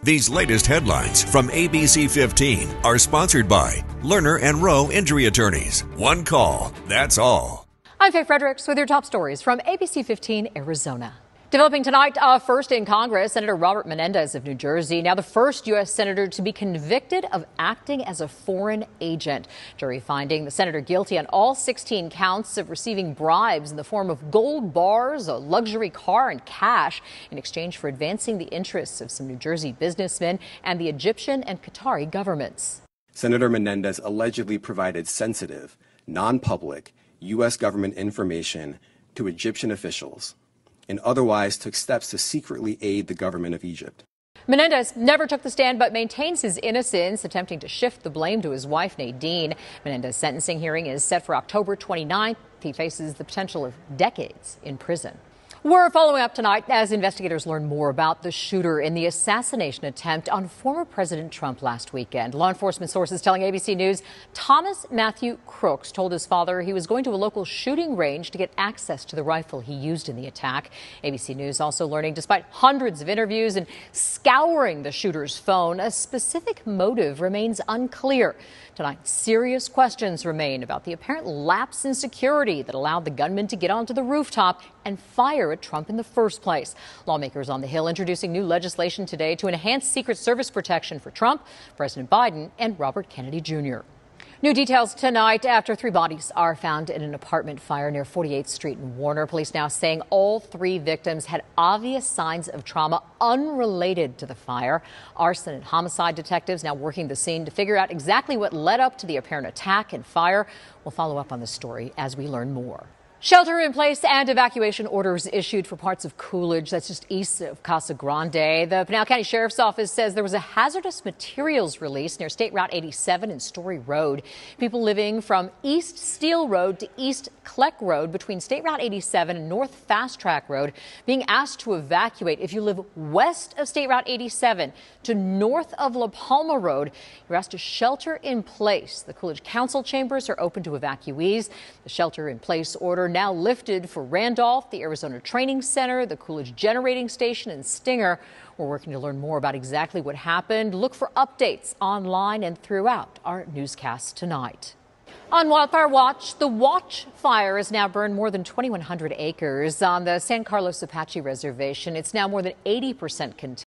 These latest headlines from ABC15 are sponsored by Lerner and Rowe Injury Attorneys. One call, that's all. I'm Faye Fredericks with your top stories from ABC15 Arizona. Developing tonight, first in Congress, Senator Robert Menendez of New Jersey, now the first U.S. senator to be convicted of acting as a foreign agent. Jury finding the senator guilty on all 16 counts of receiving bribes in the form of gold bars, a luxury car, and cash in exchange for advancing the interests of some New Jersey businessmen and the Egyptian and Qatari governments. Senator Menendez allegedly provided sensitive, non-public U.S. government information to Egyptian officials and otherwise took steps to secretly aid the government of Egypt. Menendez never took the stand but maintains his innocence, attempting to shift the blame to his wife, Nadine. Menendez's sentencing hearing is set for October 29th. He faces the potential of decades in prison. We're following up tonight as investigators learn more about the shooter in the assassination attempt on former President Trump last weekend. Law enforcement sources telling ABC News Thomas Matthew Crooks told his father he was going to a local shooting range to get access to the rifle he used in the attack. ABC News also learning, despite hundreds of interviews and scouring the shooter's phone, a specific motive remains unclear. Tonight, serious questions remain about the apparent lapse in security that allowed the gunman to get onto the rooftop and fire at Trump in the first place. Lawmakers on the Hill introducing new legislation today to enhance Secret Service protection for Trump, President Biden, and Robert Kennedy Jr. New details tonight after 3 bodies are found in an apartment fire near 48th Street in Warner. Police now saying all 3 victims had obvious signs of trauma unrelated to the fire. Arson and homicide detectives now working the scene to figure out exactly what led up to the apparent attack and fire. We'll follow up on this story as we learn more. Shelter in place and evacuation orders issued for parts of Coolidge, that's just east of Casa Grande. The Pinal County Sheriff's Office says there was a hazardous materials release near State Route 87 and Story Road. People living from East Steel Road to East Kleck Road between State Route 87 and North Fast Track Road being asked to evacuate. If you live west of State Route 87 to north of La Palma Road, you're asked to shelter in place. The Coolidge Council chambers are open to evacuees. The shelter in place order now lifted for Randolph, the Arizona Training Center, the Coolidge Generating Station, and Stinger. We're working to learn more about exactly what happened. Look for updates online and throughout our newscast tonight. On Wildfire Watch, the Watch Fire has now burned more than 2,100 acres on the San Carlos Apache Reservation. It's now more than 80% contained.